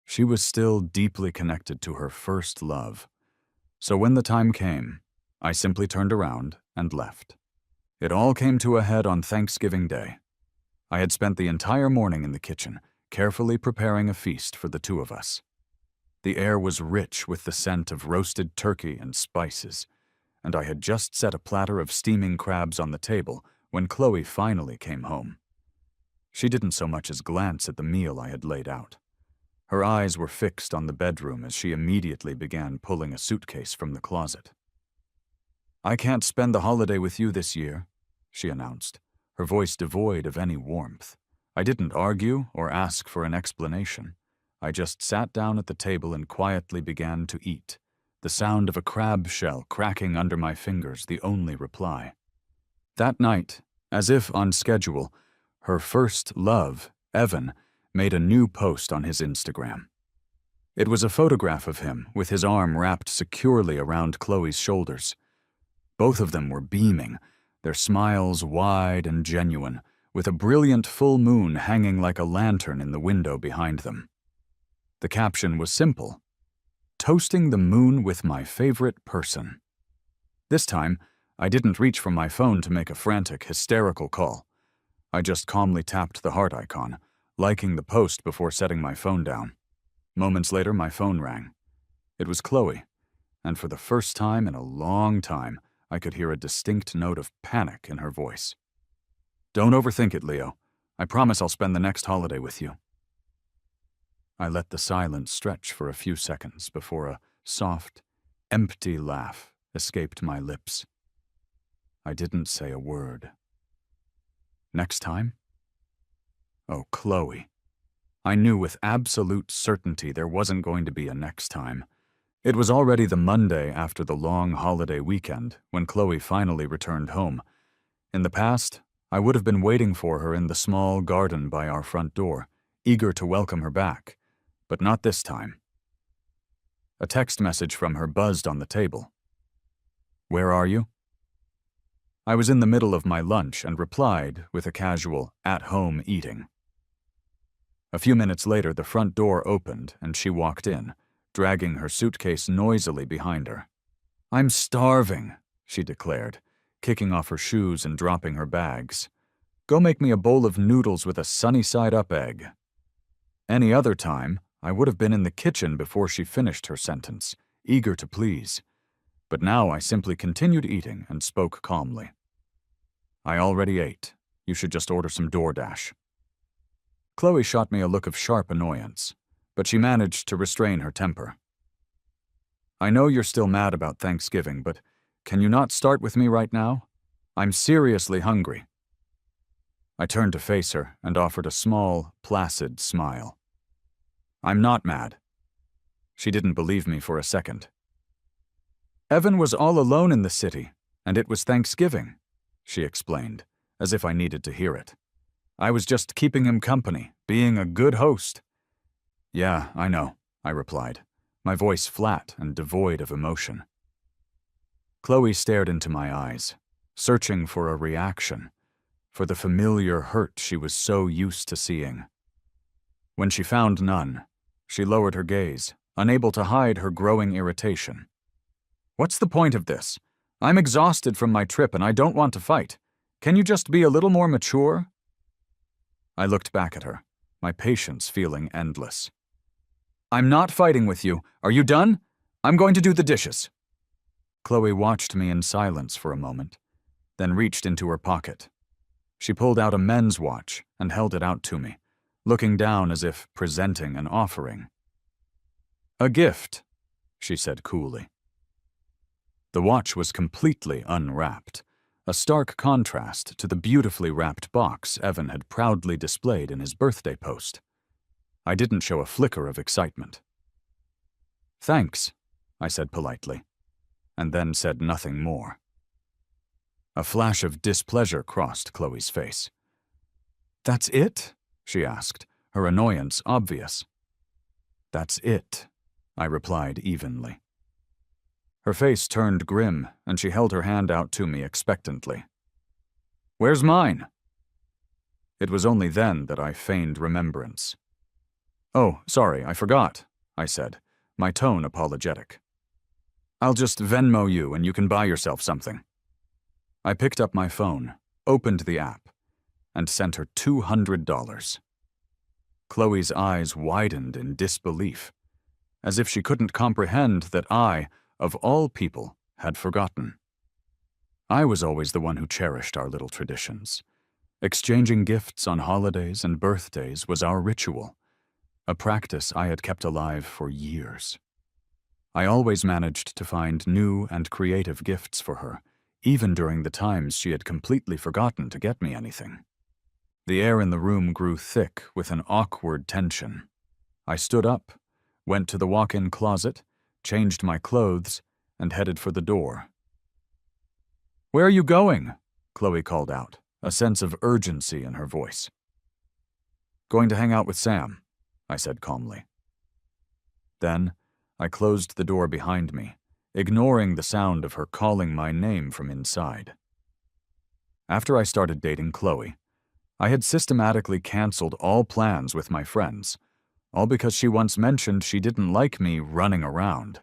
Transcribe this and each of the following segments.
She was still deeply connected to her first love. So when the time came, I simply turned around and left. It all came to a head on Thanksgiving Day. I had spent the entire morning in the kitchen, carefully preparing a feast for the two of us. The air was rich with the scent of roasted turkey and spices, and I had just set a platter of steaming crabs on the table when Chloe finally came home. She didn't so much as glance at the meal I had laid out. Her eyes were fixed on the bedroom as she immediately began pulling a suitcase from the closet. "I can't spend the holiday with you this year," she announced, her voice devoid of any warmth. I didn't argue or ask for an explanation. I just sat down at the table and quietly began to eat, the sound of a crab shell cracking under my fingers the only reply. That night, as if on schedule, her first love, Evan, made a new post on his Instagram. It was a photograph of him with his arm wrapped securely around Chloe's shoulders. Both of them were beaming, their smiles wide and genuine, with a brilliant full moon hanging like a lantern in the window behind them. The caption was simple: "Toasting the moon with my favorite person." This time, I didn't reach for my phone to make a frantic, hysterical call. I just calmly tapped the heart icon, liking the post before setting my phone down. Moments later, my phone rang. It was Chloe, and for the first time in a long time, I could hear a distinct note of panic in her voice. "Don't overthink it, Leo. I promise I'll spend the next holiday with you." I let the silence stretch for a few seconds before a soft, empty laugh escaped my lips. I didn't say a word. Next time? Oh, Chloe. I knew with absolute certainty there wasn't going to be a next time. It was already the Monday after the long holiday weekend when Chloe finally returned home. In the past, I would have been waiting for her in the small garden by our front door, eager to welcome her back, but not this time. A text message from her buzzed on the table. "Where are you?" I was in the middle of my lunch and replied with a casual, at-home eating. A few minutes later, the front door opened and she walked in, dragging her suitcase noisily behind her. "I'm starving," she declared, kicking off her shoes and dropping her bags. "Go make me a bowl of noodles with a sunny-side-up egg." Any other time, I would have been in the kitchen before she finished her sentence, eager to please. But now I simply continued eating and spoke calmly. "I already ate. You should just order some DoorDash." Chloe shot me a look of sharp annoyance, but she managed to restrain her temper. "I know you're still mad about Thanksgiving, but can you not start with me right now? I'm seriously hungry." I turned to face her and offered a small, placid smile. "I'm not mad." She didn't believe me for a second. "Evan was all alone in the city, and it was Thanksgiving," she explained, as if I needed to hear it. "I was just keeping him company, being a good host." "Yeah, I know," I replied, my voice flat and devoid of emotion. Chloe stared into my eyes, searching for a reaction, for the familiar hurt she was so used to seeing. When she found none, she lowered her gaze, unable to hide her growing irritation. "What's the point of this? I'm exhausted from my trip and I don't want to fight. Can you just be a little more mature?" I looked back at her, my patience feeling endless. "I'm not fighting with you. Are you done? I'm going to do the dishes." Chloe watched me in silence for a moment, then reached into her pocket. She pulled out a men's watch and held it out to me, looking down as if presenting an offering. "A gift," she said coolly. The watch was completely unwrapped, a stark contrast to the beautifully wrapped box Evan had proudly displayed in his birthday post. I didn't show a flicker of excitement. "Thanks," I said politely, and then said nothing more. A flash of displeasure crossed Chloe's face. "That's it?" she asked, her annoyance obvious. "That's it," I replied evenly. Her face turned grim, and she held her hand out to me expectantly. "Where's mine?" It was only then that I feigned remembrance. "Oh, sorry, I forgot," I said, my tone apologetic. "I'll just Venmo you and you can buy yourself something." I picked up my phone, opened the app, and sent her $200. Chloe's eyes widened in disbelief, as if she couldn't comprehend that I, of all people, had forgotten. I was always the one who cherished our little traditions. Exchanging gifts on holidays and birthdays was our ritual, a practice I had kept alive for years. I always managed to find new and creative gifts for her, even during the times she had completely forgotten to get me anything. The air in the room grew thick with an awkward tension. I stood up, went to the walk-in closet, changed my clothes, and headed for the door. "Where are you going?" Chloe called out, a sense of urgency in her voice. "Going to hang out with Sam," I said calmly. Then, I closed the door behind me, ignoring the sound of her calling my name from inside. After I started dating Chloe, I had systematically canceled all plans with my friends, all because she once mentioned she didn't like me running around.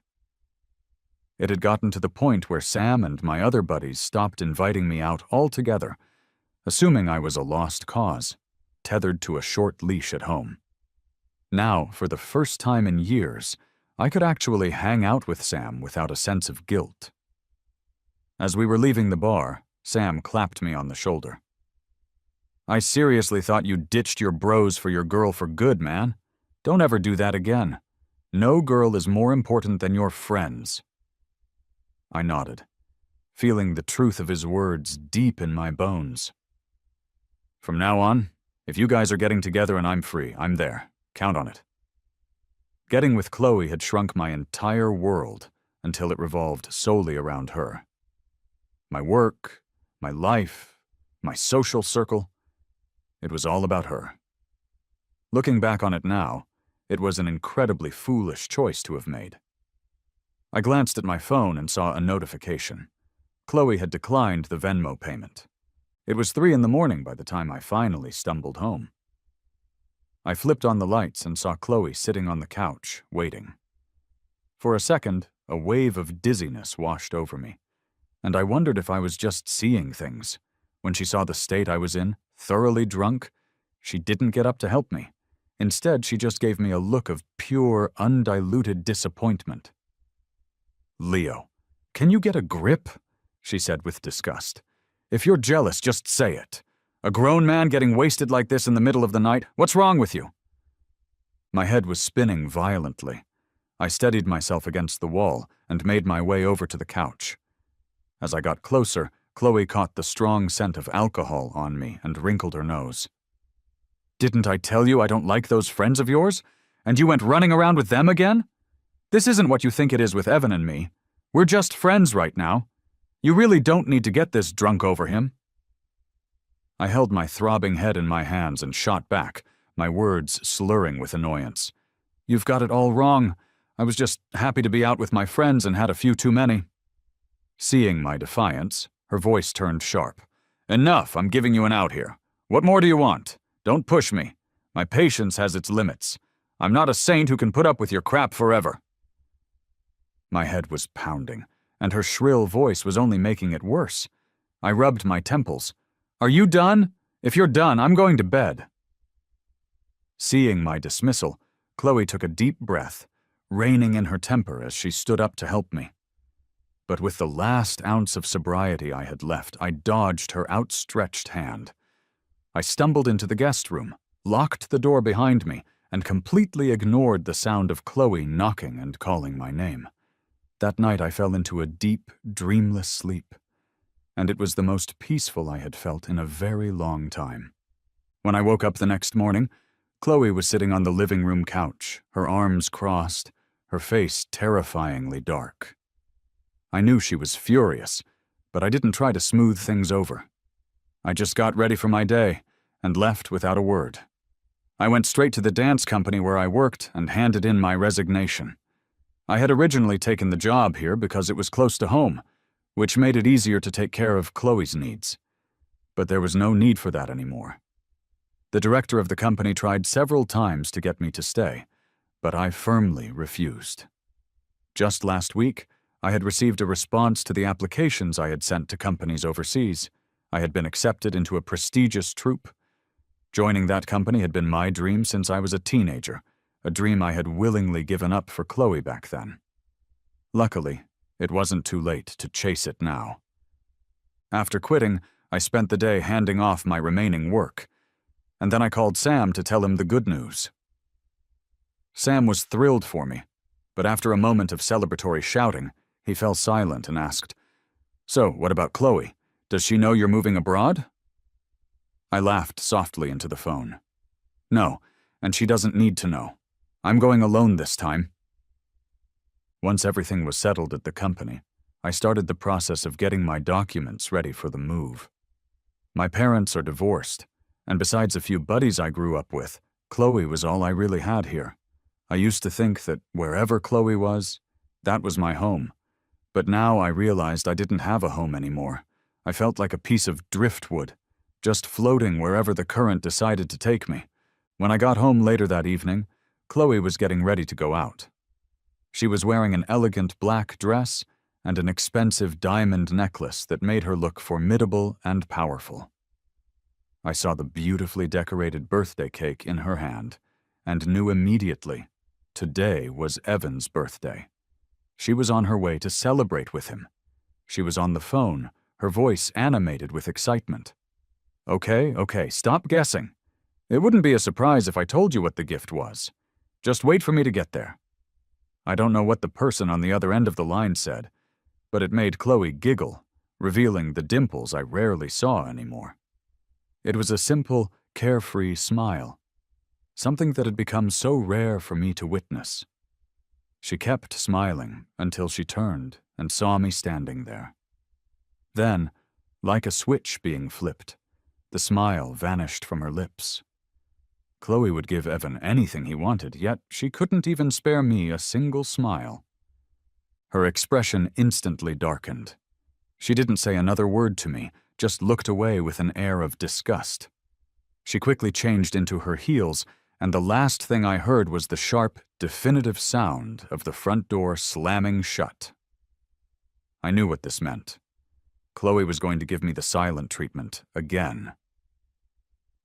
It had gotten to the point where Sam and my other buddies stopped inviting me out altogether, assuming I was a lost cause, tethered to a short leash at home. Now, for the first time in years, I could actually hang out with Sam without a sense of guilt. As we were leaving the bar, Sam clapped me on the shoulder. "I seriously thought you ditched your bros for your girl for good, man. Don't ever do that again. No girl is more important than your friends." I nodded, feeling the truth of his words deep in my bones. "From now on, if you guys are getting together and I'm free, I'm there. Count on it." Getting with Chloe had shrunk my entire world until it revolved solely around her. My work, my life, my social circle, it was all about her. Looking back on it now, it was an incredibly foolish choice to have made. I glanced at my phone and saw a notification. Chloe had declined the Venmo payment. It was 3 a.m. by the time I finally stumbled home. I flipped on the lights and saw Chloe sitting on the couch, waiting. For a second, a wave of dizziness washed over me, and I wondered if I was just seeing things. When she saw the state I was in, thoroughly drunk, she didn't get up to help me. Instead, she just gave me a look of pure, undiluted disappointment. "Leo, can you get a grip?" she said with disgust. "If you're jealous, just say it. A grown man getting wasted like this in the middle of the night, what's wrong with you?" My head was spinning violently. I steadied myself against the wall and made my way over to the couch. As I got closer, Chloe caught the strong scent of alcohol on me and wrinkled her nose. "Didn't I tell you I don't like those friends of yours? And you went running around with them again? This isn't what you think it is with Evan and me. We're just friends right now. You really don't need to get this drunk over him." I held my throbbing head in my hands and shot back, my words slurring with annoyance. "You've got it all wrong. I was just happy to be out with my friends and had a few too many." Seeing my defiance, her voice turned sharp. "Enough, I'm giving you an out here. What more do you want? Don't push me. My patience has its limits. I'm not a saint who can put up with your crap forever." My head was pounding, and her shrill voice was only making it worse. I rubbed my temples. "Are you done? If you're done, I'm going to bed." Seeing my dismissal, Chloe took a deep breath, reining in her temper as she stood up to help me. But with the last ounce of sobriety I had left, I dodged her outstretched hand. I stumbled into the guest room, locked the door behind me, and completely ignored the sound of Chloe knocking and calling my name. That night I fell into a deep, dreamless sleep, and it was the most peaceful I had felt in a very long time. When I woke up the next morning, Chloe was sitting on the living room couch, her arms crossed, her face terrifyingly dark. I knew she was furious, but I didn't try to smooth things over. I just got ready for my day and left without a word. I went straight to the dance company where I worked and handed in my resignation. I had originally taken the job here because it was close to home, which made it easier to take care of Chloe's needs. But there was no need for that anymore. The director of the company tried several times to get me to stay, but I firmly refused. Just last week, I had received a response to the applications I had sent to companies overseas. I had been accepted into a prestigious troupe. Joining that company had been my dream since I was a teenager, a dream I had willingly given up for Chloe back then. Luckily, it wasn't too late to chase it now. After quitting, I spent the day handing off my remaining work, and then I called Sam to tell him the good news. Sam was thrilled for me, but after a moment of celebratory shouting, he fell silent and asked, "So, what about Chloe? Does she know you're moving abroad?" I laughed softly into the phone. "No, and she doesn't need to know. I'm going alone this time." Once everything was settled at the company, I started the process of getting my documents ready for the move. My parents are divorced, and besides a few buddies I grew up with, Chloe was all I really had here. I used to think that wherever Chloe was, that was my home. But now I realized I didn't have a home anymore. I felt like a piece of driftwood, just floating wherever the current decided to take me. When I got home later that evening, Chloe was getting ready to go out. She was wearing an elegant black dress and an expensive diamond necklace that made her look formidable and powerful. I saw the beautifully decorated birthday cake in her hand and knew immediately today was Evan's birthday. She was on her way to celebrate with him. She was on the phone, her voice animated with excitement. Okay, stop guessing. It wouldn't be a surprise if I told you what the gift was. Just wait for me to get there. I don't know what the person on the other end of the line said, but it made Chloe giggle, revealing the dimples I rarely saw anymore. It was a simple, carefree smile, something that had become so rare for me to witness. She kept smiling until she turned and saw me standing there. Then, like a switch being flipped, the smile vanished from her lips. Chloe would give Evan anything he wanted, yet she couldn't even spare me a single smile. Her expression instantly darkened. She didn't say another word to me, just looked away with an air of disgust. She quickly changed into her heels, and the last thing I heard was the sharp, definitive sound of the front door slamming shut. I knew what this meant. Chloe was going to give me the silent treatment again.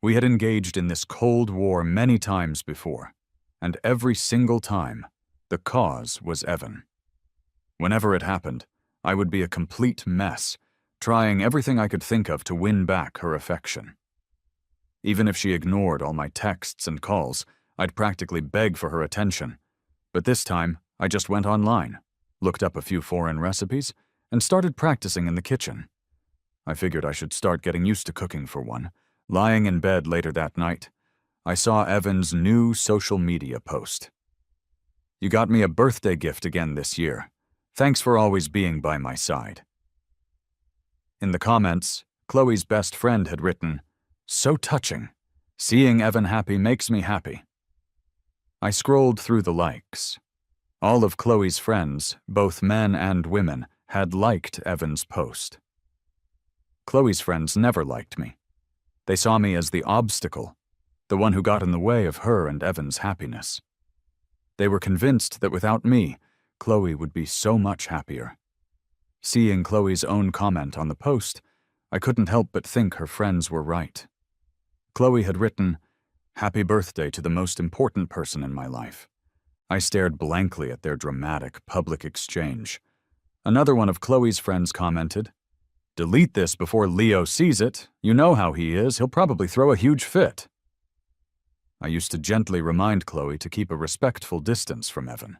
We had engaged in this Cold War many times before, and every single time, the cause was Evan. Whenever it happened, I would be a complete mess, trying everything I could think of to win back her affection. Even if she ignored all my texts and calls, I'd practically beg for her attention. But this time, I just went online, looked up a few foreign recipes, and started practicing in the kitchen. I figured I should start getting used to cooking for one. Lying in bed later that night, I saw Evan's new social media post. "You got me a birthday gift again this year. Thanks for always being by my side." In the comments, Chloe's best friend had written, "So touching. Seeing Evan happy makes me happy." I scrolled through the likes. All of Chloe's friends, both men and women, had liked Evan's post. Chloe's friends never liked me. They saw me as the obstacle, the one who got in the way of her and Evan's happiness. They were convinced that without me, Chloe would be so much happier. Seeing Chloe's own comment on the post, I couldn't help but think her friends were right. Chloe had written, "Happy birthday to the most important person in my life." I stared blankly at their dramatic public exchange. Another one of Chloe's friends commented, "Delete this before Leo sees it. You know how he is. He'll probably throw a huge fit." I used to gently remind Chloe to keep a respectful distance from Evan.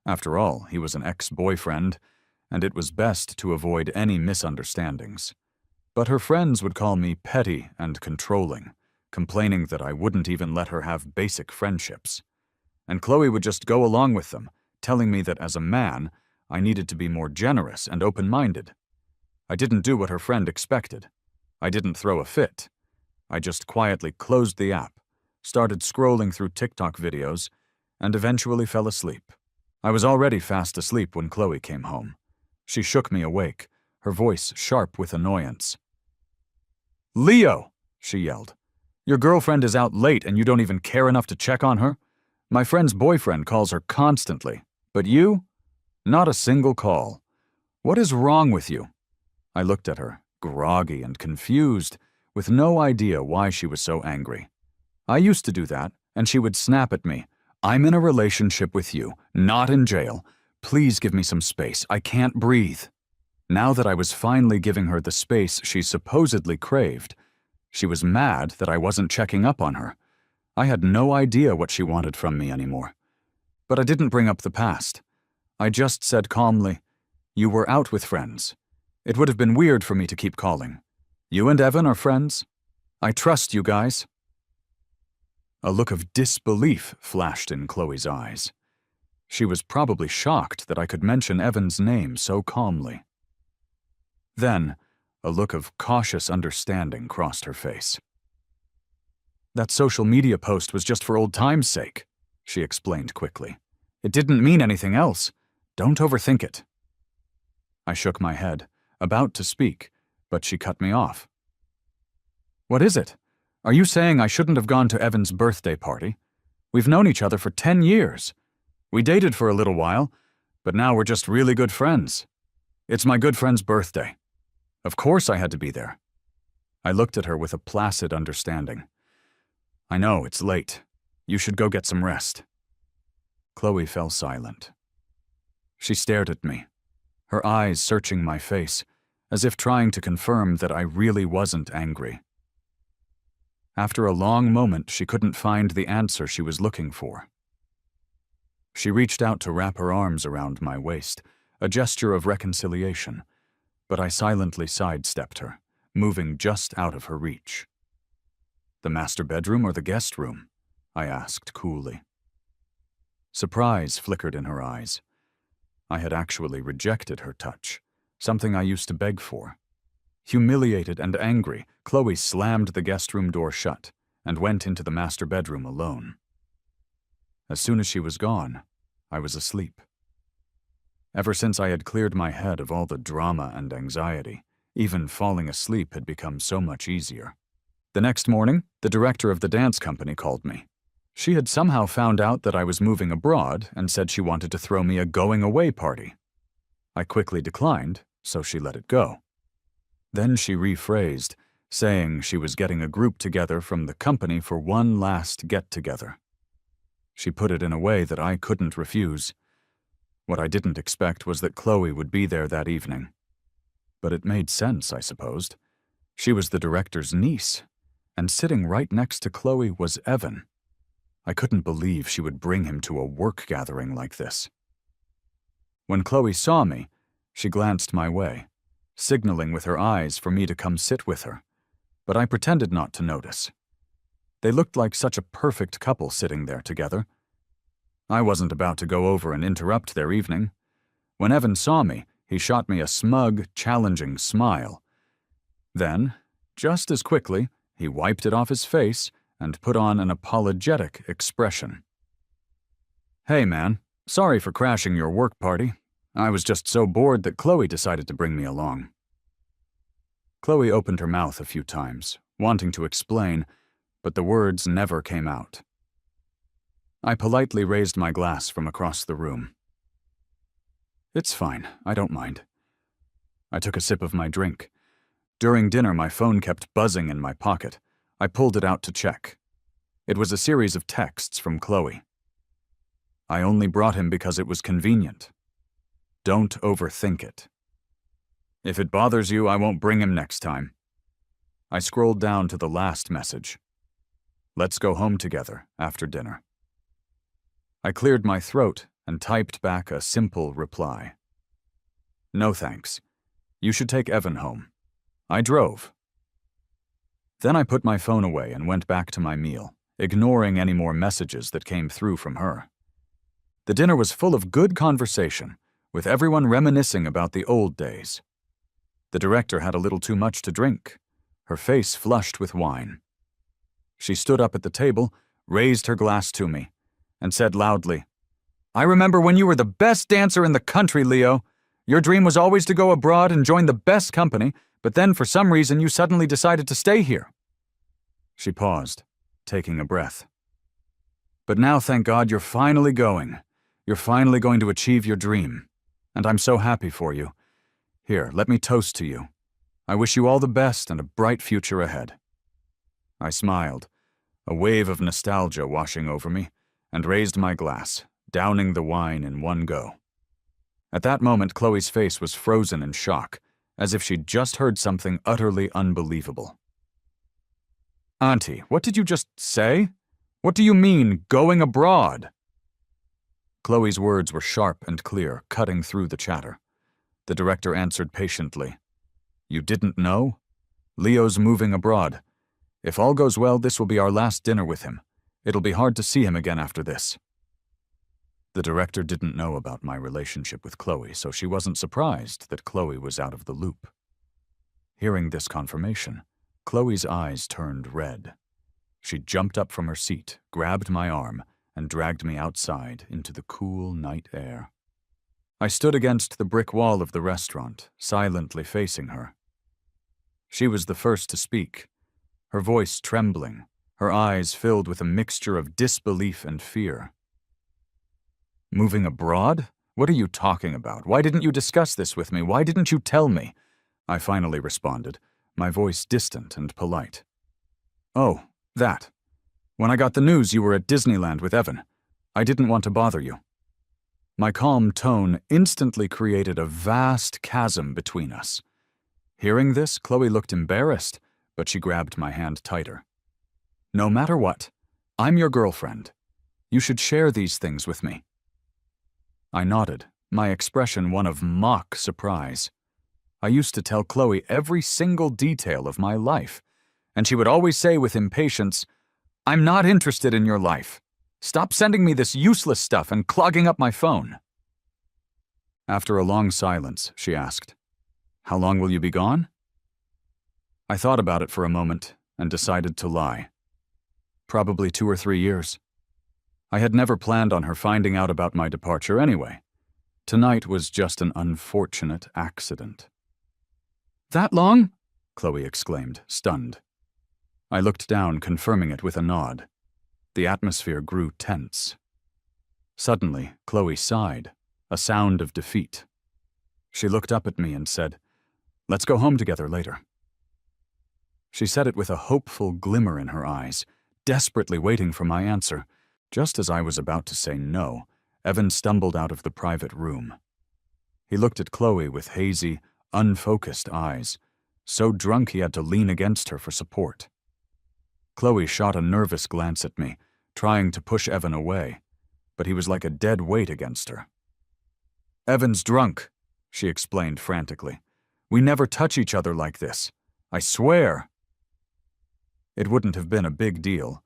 After all, he was an ex-boyfriend, and it was best to avoid any misunderstandings. But her friends would call me petty and controlling, complaining that I wouldn't even let her have basic friendships. And Chloe would just go along with them, telling me that as a man, I needed to be more generous and open-minded. I didn't do what her friend expected. I didn't throw a fit. I just quietly closed the app, started scrolling through TikTok videos, and eventually fell asleep. I was already fast asleep when Chloe came home. She shook me awake, her voice sharp with annoyance. "Leo," she yelled, Your girlfriend is out late and you don't even care enough to check on her? My friend's boyfriend calls her constantly. But you? Not a single call. What is wrong with you?" I looked at her, groggy and confused, with no idea why she was so angry. I used to do that, and she would snap at me. "I'm in a relationship with you, not in jail. Please give me some space. I can't breathe." Now that I was finally giving her the space she supposedly craved, she was mad that I wasn't checking up on her. I had no idea what she wanted from me anymore. But I didn't bring up the past. I just said calmly, "You were out with friends. It would have been weird for me to keep calling. You and Evan are friends? I trust you guys." A look of disbelief flashed in Chloe's eyes. She was probably shocked that I could mention Evan's name so calmly. Then, a look of cautious understanding crossed her face. "That social media post was just for old time's sake," she explained quickly. "It didn't mean anything else. Don't overthink it." I shook my head, about to speak, but she cut me off. "What is it? Are you saying I shouldn't have gone to Evan's birthday party? We've known each other for 10 years. We dated for a little while, but now we're just really good friends. It's my good friend's birthday. Of course I had to be there." I looked at her with a placid understanding. "I know, it's late. You should go get some rest." Chloe fell silent. She stared at me, her eyes searching my face, as if trying to confirm that I really wasn't angry. After a long moment, she couldn't find the answer she was looking for. She reached out to wrap her arms around my waist, a gesture of reconciliation, but I silently sidestepped her, moving just out of her reach. "The master bedroom or the guest room?" I asked coolly. Surprise flickered in her eyes. I had actually rejected her touch, something I used to beg for. Humiliated and angry, Chloe slammed the guest room door shut and went into the master bedroom alone. As soon as she was gone, I was asleep. Ever since I had cleared my head of all the drama and anxiety, even falling asleep had become so much easier. The next morning, the director of the dance company called me. She had somehow found out that I was moving abroad and said she wanted to throw me a going-away party. I quickly declined, so she let it go. Then she rephrased, saying she was getting a group together from the company for one last get-together. She put it in a way that I couldn't refuse. What I didn't expect was that Chloe would be there that evening. But it made sense, I supposed. She was the director's niece, and sitting right next to Chloe was Evan. I couldn't believe she would bring him to a work gathering like this. When Chloe saw me, she glanced my way, signaling with her eyes for me to come sit with her, but I pretended not to notice. They looked like such a perfect couple sitting there together. I wasn't about to go over and interrupt their evening. When Evan saw me, he shot me a smug, challenging smile. Then, just as quickly, he wiped it off his face and put on an apologetic expression. "Hey man, sorry for crashing your work party. I was just so bored that Chloe decided to bring me along." Chloe opened her mouth a few times, wanting to explain, but the words never came out. I politely raised my glass from across the room. "It's fine, I don't mind." I took a sip of my drink. During dinner, my phone kept buzzing in my pocket. I pulled it out to check. It was a series of texts from Chloe. "I only brought him because it was convenient. Don't overthink it. If it bothers you, I won't bring him next time." I scrolled down to the last message. "Let's go home together after dinner." I cleared my throat and typed back a simple reply. "No thanks. You should take Evan home. I drove." Then I put my phone away and went back to my meal, ignoring any more messages that came through from her. The dinner was full of good conversation, with everyone reminiscing about the old days. The director had a little too much to drink, her face flushed with wine. She stood up at the table, raised her glass to me, and said loudly, "I remember when you were the best dancer in the country, Leo. Your dream was always to go abroad and join the best company, but then for some reason you suddenly decided to stay here." She paused, taking a breath. But now, thank God, you're finally going. You're finally going to achieve your dream. And I'm so happy for you. Here, let me toast to you. I wish you all the best and a bright future ahead. I smiled, a wave of nostalgia washing over me, and raised my glass, downing the wine in one go. At that moment, Chloe's face was frozen in shock, as if she'd just heard something utterly unbelievable. Auntie, what did you just say? What do you mean, going abroad? Chloe's words were sharp and clear, cutting through the chatter. The director answered patiently. You didn't know? Leo's moving abroad. If all goes well, this will be our last dinner with him. It'll be hard to see him again after this. The director didn't know about my relationship with Chloe, so she wasn't surprised that Chloe was out of the loop. Hearing this confirmation, Chloe's eyes turned red. She jumped up from her seat, grabbed my arm, and dragged me outside into the cool night air. I stood against the brick wall of the restaurant, silently facing her. She was the first to speak, her voice trembling, her eyes filled with a mixture of disbelief and fear. Moving abroad? What are you talking about? Why didn't you discuss this with me? Why didn't you tell me? I finally responded, my voice distant and polite. Oh, that. When I got the news you were at Disneyland with Evan, I didn't want to bother you. My calm tone instantly created a vast chasm between us. Hearing this, Chloe looked embarrassed, but she grabbed my hand tighter. No matter what, I'm your girlfriend. You should share these things with me. I nodded, my expression one of mock surprise. I used to tell Chloe every single detail of my life, and she would always say with impatience, I'm not interested in your life. Stop sending me this useless stuff and clogging up my phone. After a long silence, she asked, How long will you be gone? I thought about it for a moment and decided to lie. Probably 2 or 3 years. I had never planned on her finding out about my departure anyway. Tonight was just an unfortunate accident. That long? Chloe exclaimed, stunned. I looked down, confirming it with a nod. The atmosphere grew tense. Suddenly, Chloe sighed, a sound of defeat. She looked up at me and said, Let's go home together later. She said it with a hopeful glimmer in her eyes, desperately waiting for my answer. Just as I was about to say no, Evan stumbled out of the private room. He looked at Chloe with hazy, unfocused eyes, so drunk he had to lean against her for support. Chloe shot a nervous glance at me, trying to push Evan away, but he was like a dead weight against her. Evan's drunk, she explained frantically. We never touch each other like this. I swear. It wouldn't have been a big deal,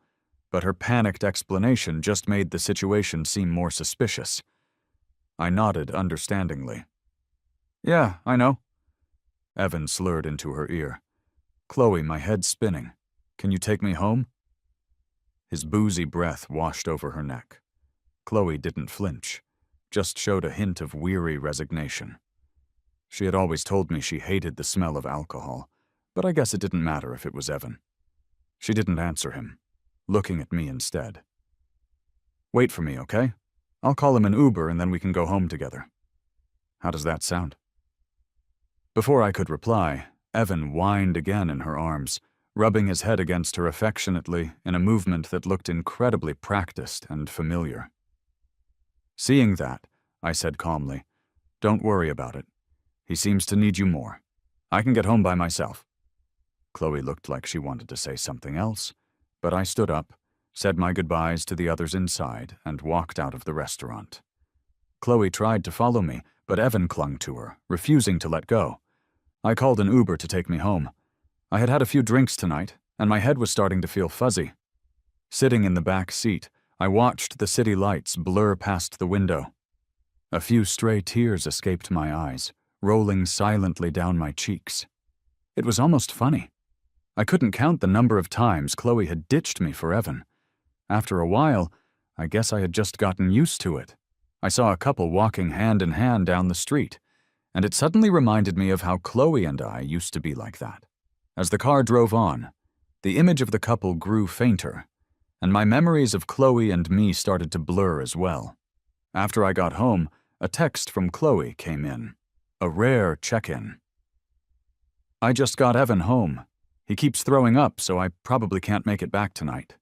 but her panicked explanation just made the situation seem more suspicious. I nodded understandingly. Yeah, I know. Evan slurred into her ear. Chloe, my head's spinning. Can you take me home? His boozy breath washed over her neck. Chloe didn't flinch, just showed a hint of weary resignation. She had always told me she hated the smell of alcohol, but I guess it didn't matter if it was Evan. She didn't answer him, looking at me instead. Wait for me, okay? I'll call him an Uber and then we can go home together. How does that sound? Before I could reply, Evan whined again in her arms, rubbing his head against her affectionately in a movement that looked incredibly practiced and familiar. Seeing that, I said calmly, Don't worry about it. He seems to need you more. I can get home by myself. Chloe looked like she wanted to say something else, but I stood up, said my goodbyes to the others inside, and walked out of the restaurant. Chloe tried to follow me, but Evan clung to her, refusing to let go. I called an Uber to take me home. I had had a few drinks tonight, and my head was starting to feel fuzzy. Sitting in the back seat, I watched the city lights blur past the window. A few stray tears escaped my eyes, rolling silently down my cheeks. It was almost funny. I couldn't count the number of times Chloe had ditched me for Evan. After a while, I guess I had just gotten used to it. I saw a couple walking hand in hand down the street, and it suddenly reminded me of how Chloe and I used to be like that. As the car drove on, The image of the couple grew fainter, and my memories of Chloe and me started to blur as well. After I got home, a text from Chloe came in. A rare check-in. "I just got Evan home. He keeps throwing up, so I probably can't make it back tonight."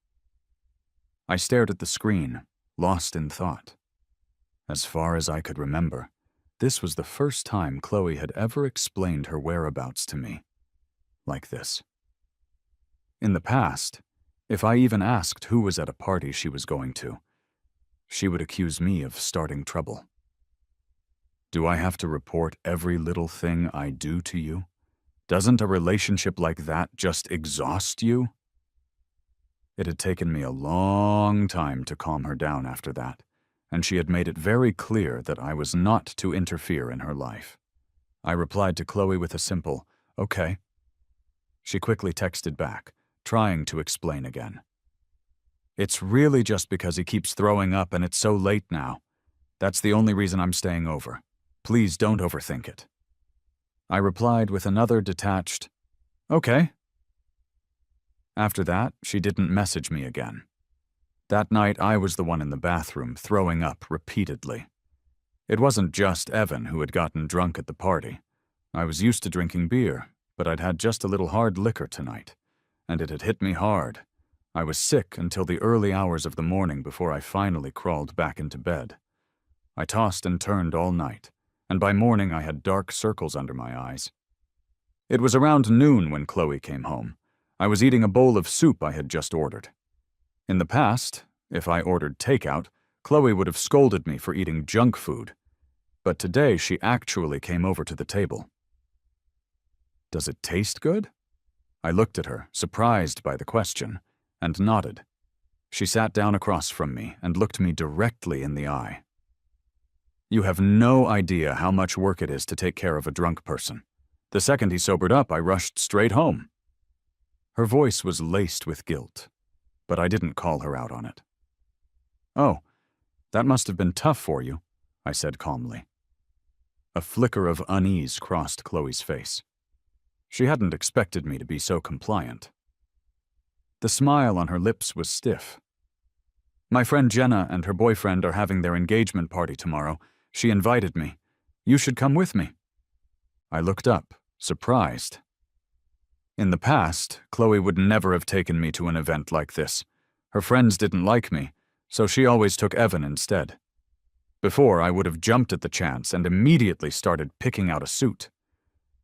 I stared at the screen, lost in thought. As far as I could remember, this was the first time Chloe had ever explained her whereabouts to me. Like this. In the past, if I even asked who was at a party she was going to, she would accuse me of starting trouble. Do I have to report every little thing I do to you? Doesn't a relationship like that just exhaust you? It had taken me a long time to calm her down after that, and she had made it very clear that I was not to interfere in her life. I replied to Chloe with a simple, "Okay." She quickly texted back, trying to explain again. "It's really just because he keeps throwing up and it's so late now. That's the only reason I'm staying over. Please don't overthink it." I replied with another detached, "Okay." After that, she didn't message me again. That night, I was the one in the bathroom throwing up repeatedly. It wasn't just Evan who had gotten drunk at the party. I was used to drinking beer, but I'd had just a little hard liquor tonight, and it had hit me hard. I was sick until the early hours of the morning before I finally crawled back into bed. I tossed and turned all night, and by morning I had dark circles under my eyes. It was around noon when Chloe came home. I was eating a bowl of soup I had just ordered. In the past, if I ordered takeout, Chloe would have scolded me for eating junk food. But today she actually came over to the table. "Does it taste good?" I looked at her, surprised by the question, and nodded. She sat down across from me and looked me directly in the eye. "You have no idea how much work it is to take care of a drunk person. The second he sobered up, I rushed straight home." Her voice was laced with guilt, but I didn't call her out on it. "Oh, that must have been tough for you," I said calmly. A flicker of unease crossed Chloe's face. She hadn't expected me to be so compliant. The smile on her lips was stiff. "My friend Jenna and her boyfriend are having their engagement party tomorrow. She invited me. You should come with me." I looked up, surprised. In the past, Chloe would never have taken me to an event like this. Her friends didn't like me, so she always took Evan instead. Before, I would have jumped at the chance and immediately started picking out a suit.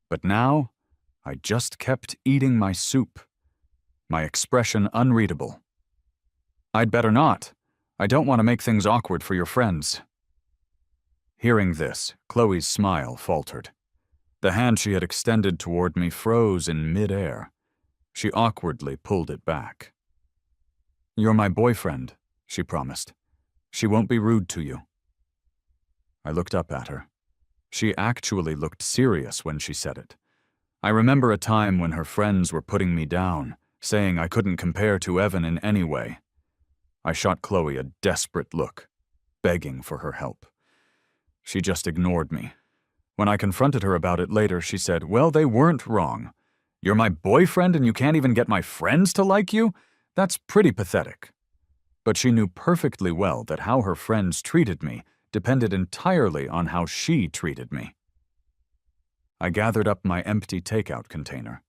But now, I just kept eating my soup, my expression unreadable. "I'd better not. I don't want to make things awkward for your friends." Hearing this, Chloe's smile faltered. The hand she had extended toward me froze in mid-air. She awkwardly pulled it back. "You're my boyfriend," she promised. "She won't be rude to you." I looked up at her. She actually looked serious when she said it. I remember a time when her friends were putting me down, saying I couldn't compare to Evan in any way. I shot Chloe a desperate look, begging for her help. She just ignored me. When I confronted her about it later, she said, "Well, they weren't wrong. You're my boyfriend and you can't even get my friends to like you? That's pretty pathetic." But she knew perfectly well that how her friends treated me depended entirely on how she treated me. I gathered up my empty takeout container.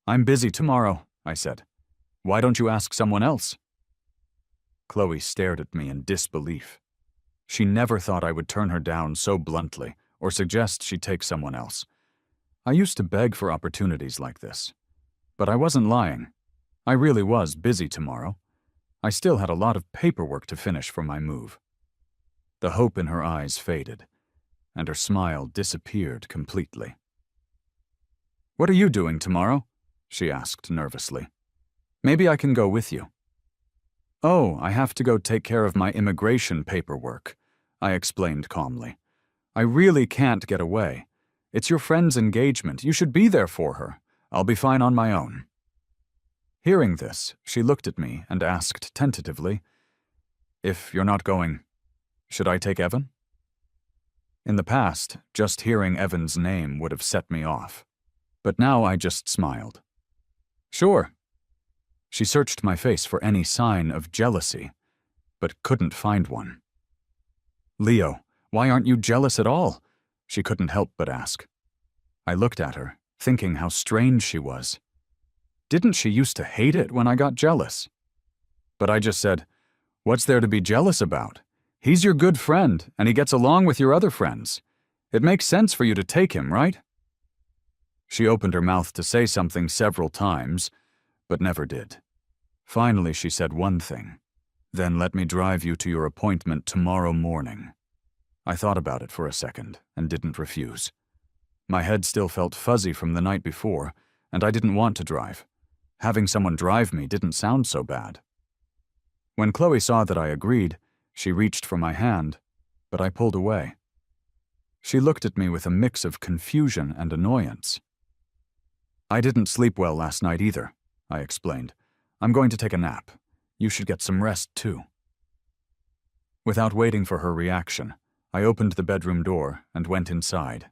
"I'm busy tomorrow," I said. "Why don't you ask someone else?" Chloe stared at me in disbelief. She never thought I would turn her down so bluntly or suggest she take someone else. I used to beg for opportunities like this. But I wasn't lying. I really was busy tomorrow. I still had a lot of paperwork to finish for my move. The hope in her eyes faded, and her smile disappeared completely. "What are you doing tomorrow?" she asked nervously. "Maybe I can go with you." "Oh, I have to go take care of my immigration paperwork," I explained calmly. "I really can't get away. It's your friend's engagement. You should be there for her. I'll be fine on my own." Hearing this, she looked at me and asked tentatively, "If you're not going, should I take Evan?" In the past, just hearing Evan's name would have set me off. But now I just smiled. Sure. She searched my face for any sign of jealousy, but couldn't find one. Leo, why aren't you jealous at all? She couldn't help but ask. I looked at her, thinking how strange she was. Didn't she used to hate it when I got jealous? But I just said, what's there to be jealous about? He's your good friend, and he gets along with your other friends. It makes sense for you to take him, right? She opened her mouth to say something several times, but never did. Finally, she said one thing. Then let me drive you to your appointment tomorrow morning. I thought about it for a second and didn't refuse. My head still felt fuzzy from the night before, and I didn't want to drive. Having someone drive me didn't sound so bad. When Chloe saw that I agreed, she reached for my hand, but I pulled away. She looked at me with a mix of confusion and annoyance. I didn't sleep well last night either, I explained. I'm going to take a nap. You should get some rest too. Without waiting for her reaction, I opened the bedroom door and went inside.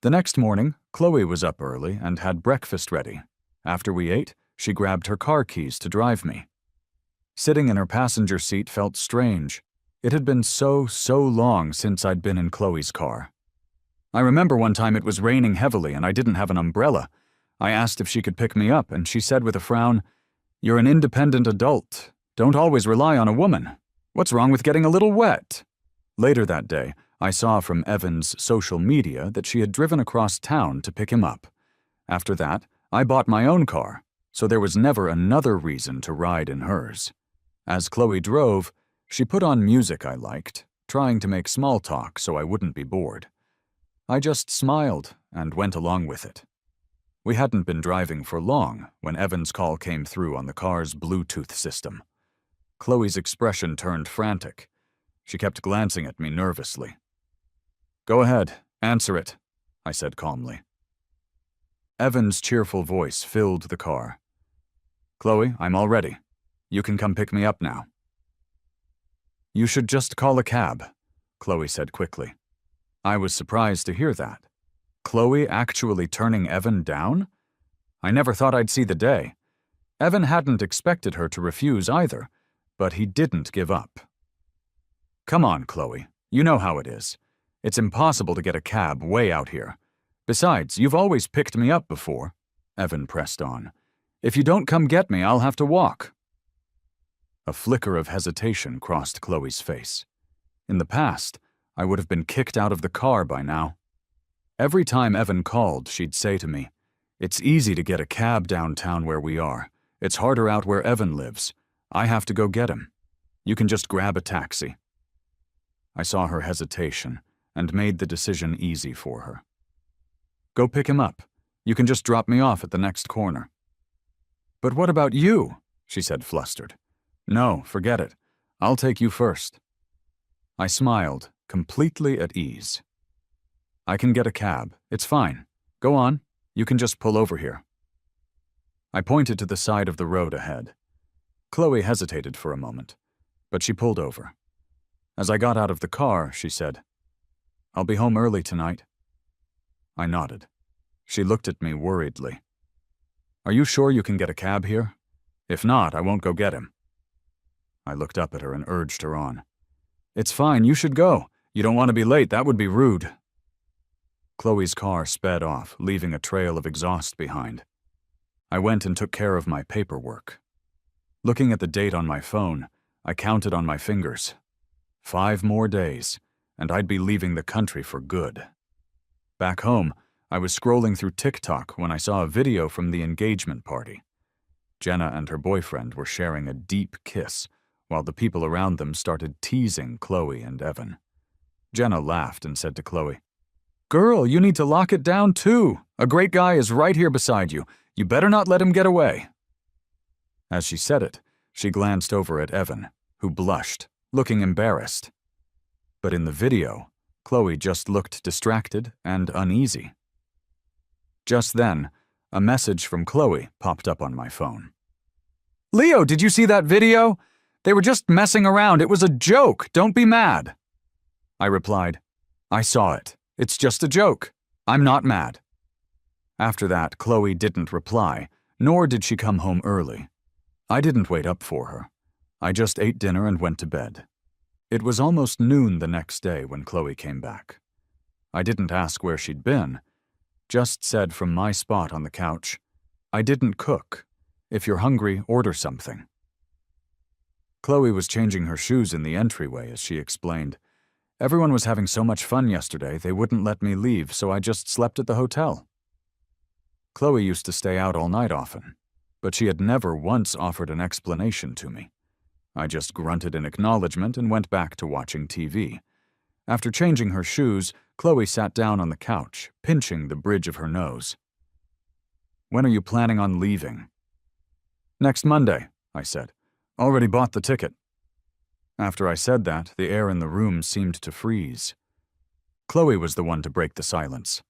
The next morning, Chloe was up early and had breakfast ready. After we ate, she grabbed her car keys to drive me. Sitting in her passenger seat felt strange. It had been so long since I'd been in Chloe's car. I remember one time it was raining heavily and I didn't have an umbrella. I asked if she could pick me up, and she said with a frown, "You're an independent adult. Don't always rely on a woman. What's wrong with getting a little wet?" Later that day, I saw from Evan's social media that she had driven across town to pick him up. After that, I bought my own car, so there was never another reason to ride in hers. As Chloe drove, she put on music I liked, trying to make small talk so I wouldn't be bored. I just smiled and went along with it. We hadn't been driving for long when Evan's call came through on the car's Bluetooth system. Chloe's expression turned frantic. She kept glancing at me nervously. "Go ahead, answer it," I said calmly. Evan's cheerful voice filled the car. "Chloe, I'm all ready. You can come pick me up now." "You should just call a cab," Chloe said quickly. I was surprised to hear that. Chloe actually turning Evan down? I never thought I'd see the day. Evan hadn't expected her to refuse either, but he didn't give up. "Come on, Chloe. You know how it is. It's impossible to get a cab way out here. Besides, you've always picked me up before," Evan pressed on. "If you don't come get me, I'll have to walk." A flicker of hesitation crossed Chloe's face. In the past, I would have been kicked out of the car by now. Every time Evan called, she'd say to me, "It's easy to get a cab downtown where we are. It's harder out where Evan lives. I have to go get him. You can just grab a taxi." I saw her hesitation and made the decision easy for her. "Go pick him up. You can just drop me off at the next corner." "But what about you?" she said flustered. "No, forget it. I'll take you first." I smiled, completely at ease. "I can get a cab. It's fine. Go on. You can just pull over here." I pointed to the side of the road ahead. Chloe hesitated for a moment, but she pulled over. As I got out of the car, she said, "I'll be home early tonight." I nodded. She looked at me worriedly. "Are you sure you can get a cab here? If not, I won't go get him." I looked up at her and urged her on. "It's fine, you should go. You don't want to be late, that would be rude." Chloe's car sped off, leaving a trail of exhaust behind. I went and took care of my paperwork. Looking at the date on my phone, I counted on my fingers. 5 more days, and I'd be leaving the country for good. Back home, I was scrolling through TikTok when I saw a video from the engagement party. Jenna and her boyfriend were sharing a deep kiss, while the people around them started teasing Chloe and Evan. Jenna laughed and said to Chloe, "Girl, you need to lock it down too. A great guy is right here beside you. You better not let him get away." As she said it, she glanced over at Evan, who blushed, looking embarrassed. But in the video, Chloe just looked distracted and uneasy. Just then, a message from Chloe popped up on my phone. "Leo, did you see that video? They were just messing around. It was a joke. Don't be mad." I replied, "I saw it. It's just a joke. I'm not mad." After that, Chloe didn't reply, nor did she come home early. I didn't wait up for her. I just ate dinner and went to bed. It was almost noon the next day when Chloe came back. I didn't ask where she'd been, just said from my spot on the couch, "I didn't cook. If you're hungry, order something." Chloe was changing her shoes in the entryway as she explained. "Everyone was having so much fun yesterday, they wouldn't let me leave, so I just slept at the hotel." Chloe used to stay out all night often, but she had never once offered an explanation to me. I just grunted in acknowledgement and went back to watching TV. After changing her shoes, Chloe sat down on the couch, pinching the bridge of her nose. "When are you planning on leaving?" "Next Monday," I said. "Already bought the ticket." After I said that, the air in the room seemed to freeze. Chloe was the one to break the silence.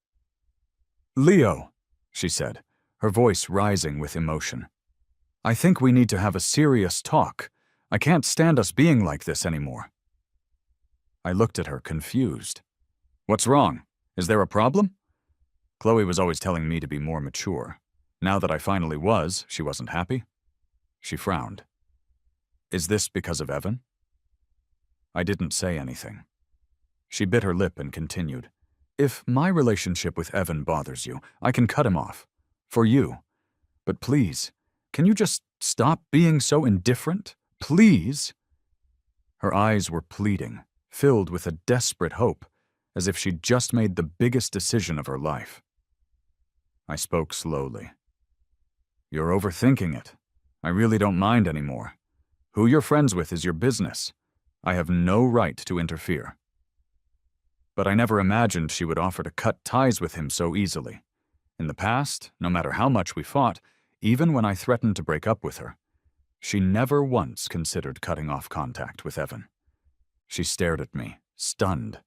"Leo," she said, her voice rising with emotion. "I think we need to have a serious talk. I can't stand us being like this anymore." I looked at her, confused. "What's wrong? Is there a problem?" Chloe was always telling me to be more mature. Now that I finally was, she wasn't happy. She frowned. "Is this because of Evan?" I didn't say anything. She bit her lip and continued. "If my relationship with Evan bothers you, I can cut him off. For you. But please, can you just stop being so indifferent? Please?" Her eyes were pleading, filled with a desperate hope, as if she'd just made the biggest decision of her life. I spoke slowly. "You're overthinking it. I really don't mind anymore. Who you're friends with is your business. I have no right to interfere." But I never imagined she would offer to cut ties with him so easily. In the past, no matter how much we fought, even when I threatened to break up with her, she never once considered cutting off contact with Evan. She stared at me, stunned.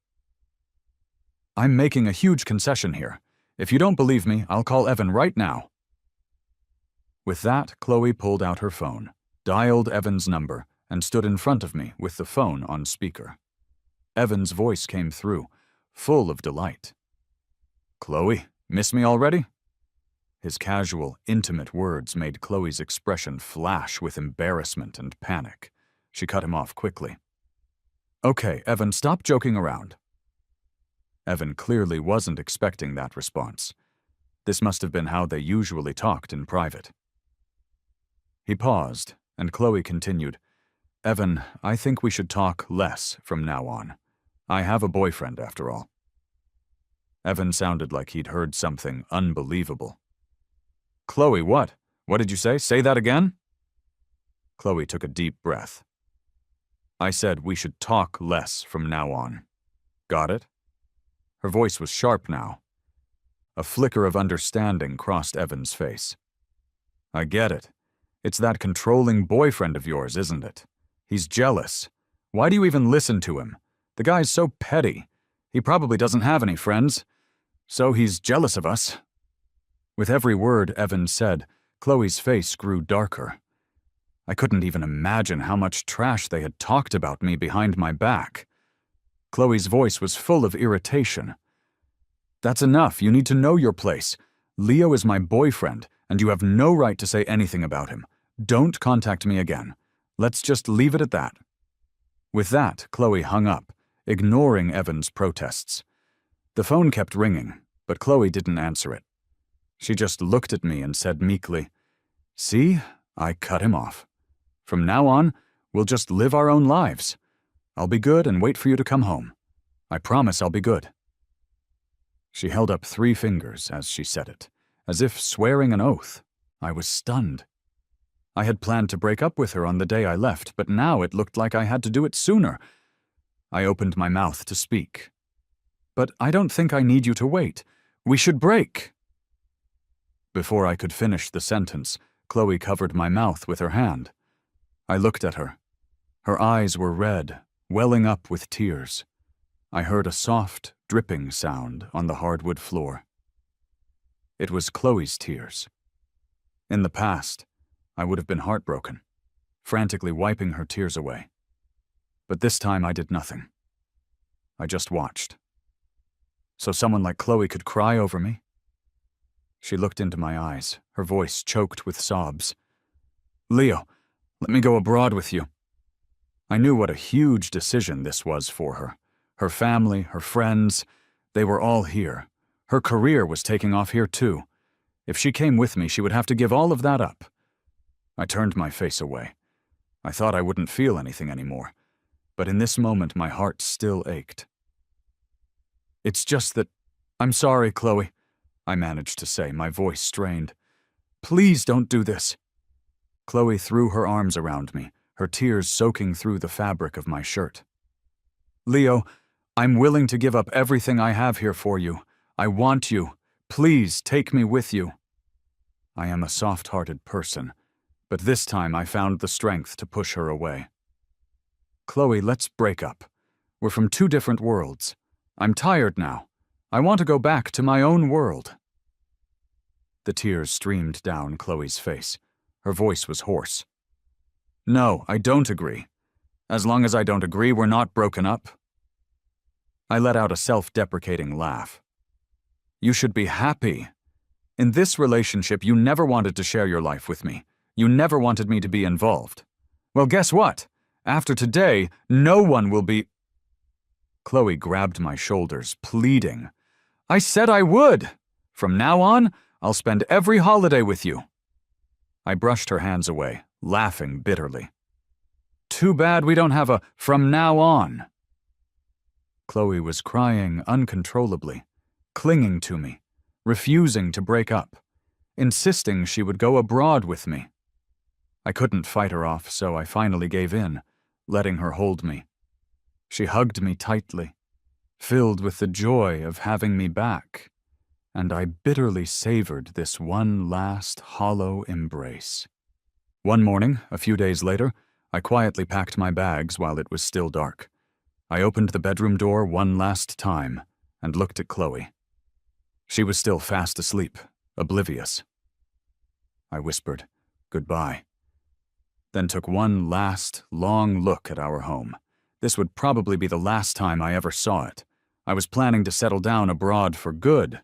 "I'm making a huge concession here. If you don't believe me, I'll call Evan right now." With that, Chloe pulled out her phone, dialed Evan's number, and stood in front of me with the phone on speaker. Evan's voice came through, full of delight. "Chloe, miss me already?" His casual, intimate words made Chloe's expression flash with embarrassment and panic. She cut him off quickly. "Okay, Evan, stop joking around." Evan clearly wasn't expecting that response. This must have been how they usually talked in private. He paused, and Chloe continued, "Evan, I think we should talk less from now on. I have a boyfriend, after all." Evan sounded like he'd heard something unbelievable. "Chloe, what? What did you say? Say that again?" Chloe took a deep breath. "I said we should talk less from now on. Got it?" Her voice was sharp now. A flicker of understanding crossed Evan's face. "I get it. It's that controlling boyfriend of yours, isn't it? He's jealous. Why do you even listen to him? The guy's so petty. He probably doesn't have any friends. So he's jealous of us." With every word Evan said, Chloe's face grew darker. I couldn't even imagine how much trash they had talked about me behind my back. Chloe's voice was full of irritation. "That's enough. You need to know your place. Leo is my boyfriend, and you have no right to say anything about him. Don't contact me again. Let's just leave it at that." With that, Chloe hung up, ignoring Evan's protests. The phone kept ringing, but Chloe didn't answer it. She just looked at me and said meekly, "See, I cut him off. From now on, we'll just live our own lives. I'll be good and wait for you to come home. I promise I'll be good." She held up 3 fingers as she said it, as if swearing an oath. I was stunned. I had planned to break up with her on the day I left, but now it looked like I had to do it sooner. I opened my mouth to speak. "But I don't think I need you to wait. We should break." Before I could finish the sentence, Chloe covered my mouth with her hand. I looked at her. Her eyes were red, welling up with tears. I heard a soft, dripping sound on the hardwood floor. It was Chloe's tears. In the past, I would have been heartbroken, frantically wiping her tears away. But this time I did nothing. I just watched. So someone like Chloe could cry over me? She looked into my eyes, her voice choked with sobs. "Leo, let me go abroad with you." I knew what a huge decision this was for her. Her family, her friends, they were all here. Her career was taking off here too. If she came with me, she would have to give all of that up. I turned my face away. I thought I wouldn't feel anything anymore, but in this moment my heart still ached. "It's just that, I'm sorry, Chloe," I managed to say, my voice strained. "Please don't do this." Chloe threw her arms around me, her tears soaking through the fabric of my shirt. "Leo, I'm willing to give up everything I have here for you. I want you. Please take me with you." I am a soft-hearted person, but this time I found the strength to push her away. "Chloe, let's break up. We're from two different worlds. I'm tired now. I want to go back to my own world." The tears streamed down Chloe's face. Her voice was hoarse. "No, I don't agree. As long as I don't agree, we're not broken up." I let out a self-deprecating laugh. "You should be happy. In this relationship, you never wanted to share your life with me. You never wanted me to be involved. Well, guess what? After today, no one will be—" Chloe grabbed my shoulders, pleading. "I said I would. From now on, I'll spend every holiday with you." I brushed her hands away, laughing bitterly. "Too bad we don't have a from now on." Chloe was crying uncontrollably, clinging to me, refusing to break up, insisting she would go abroad with me. I couldn't fight her off, so I finally gave in, letting her hold me. She hugged me tightly, filled with the joy of having me back, and I bitterly savored this one last hollow embrace. One morning, a few days later, I quietly packed my bags while it was still dark. I opened the bedroom door one last time and looked at Chloe. She was still fast asleep, oblivious. I whispered, "Goodbye," then took one last, long look at our home. This would probably be the last time I ever saw it. I was planning to settle down abroad for good.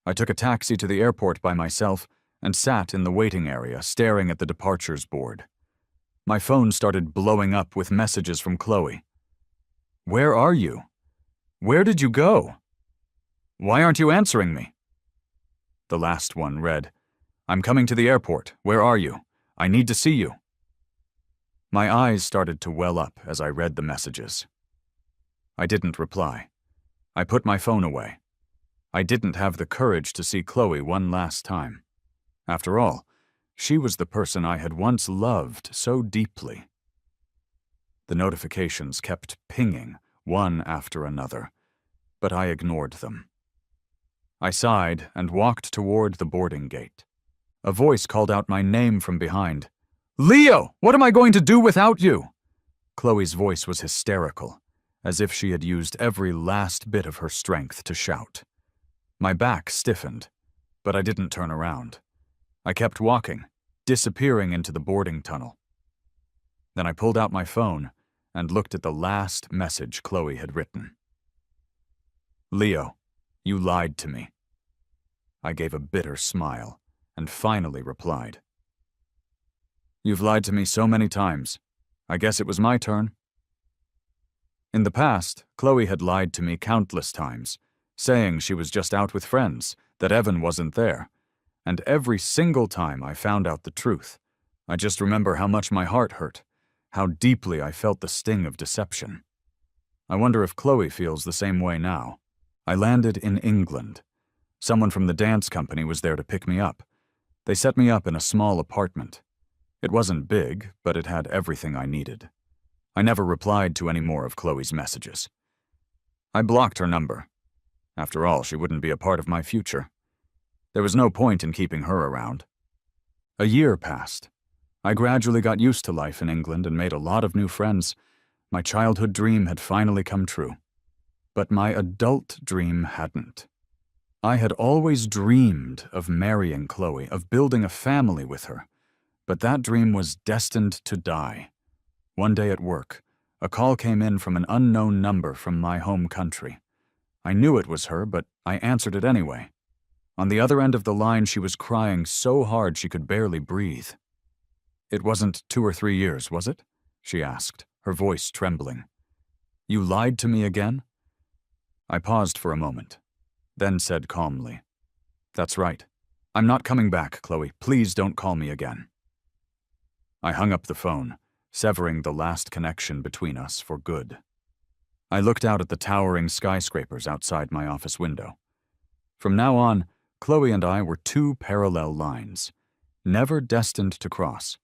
I took a taxi to the airport by myself and sat in the waiting area, staring at the departures board. My phone started blowing up with messages from Chloe. "Where are you? Where did you go? Why aren't you answering me?" The last one read, "I'm coming to the airport. Where are you? I need to see you." My eyes started to well up as I read the messages. I didn't reply. I put my phone away. I didn't have the courage to see Chloe one last time. After all, she was the person I had once loved so deeply. The notifications kept pinging, one after another, but I ignored them. I sighed and walked toward the boarding gate. A voice called out my name from behind. "Leo, what am I going to do without you?" Chloe's voice was hysterical, as if she had used every last bit of her strength to shout. My back stiffened, but I didn't turn around. I kept walking, disappearing into the boarding tunnel. Then I pulled out my phone and looked at the last message Chloe had written. "Leo, you lied to me." I gave a bitter smile and finally replied. "You've lied to me so many times. I guess it was my turn." In the past, Chloe had lied to me countless times, saying she was just out with friends, that Evan wasn't there. And every single time I found out the truth, I just remember how much my heart hurt, how deeply I felt the sting of deception. I wonder if Chloe feels the same way now. I landed in England. Someone from the dance company was there to pick me up. They set me up in a small apartment. It wasn't big, but it had everything I needed. I never replied to any more of Chloe's messages. I blocked her number. After all, she wouldn't be a part of my future. There was no point in keeping her around. A year passed. I gradually got used to life in England and made a lot of new friends. My childhood dream had finally come true. But my adult dream hadn't. I had always dreamed of marrying Chloe, of building a family with her. But that dream was destined to die. One day at work, a call came in from an unknown number from my home country. I knew it was her, but I answered it anyway. On the other end of the line, she was crying so hard she could barely breathe. "It wasn't 2 or 3 years, was it?" she asked, her voice trembling. "You lied to me again?" I paused for a moment, then said calmly, "That's right. I'm not coming back, Chloe. Please don't call me again." I hung up the phone, severing the last connection between us for good. I looked out at the towering skyscrapers outside my office window. From now on, Chloe and I were two parallel lines, never destined to cross.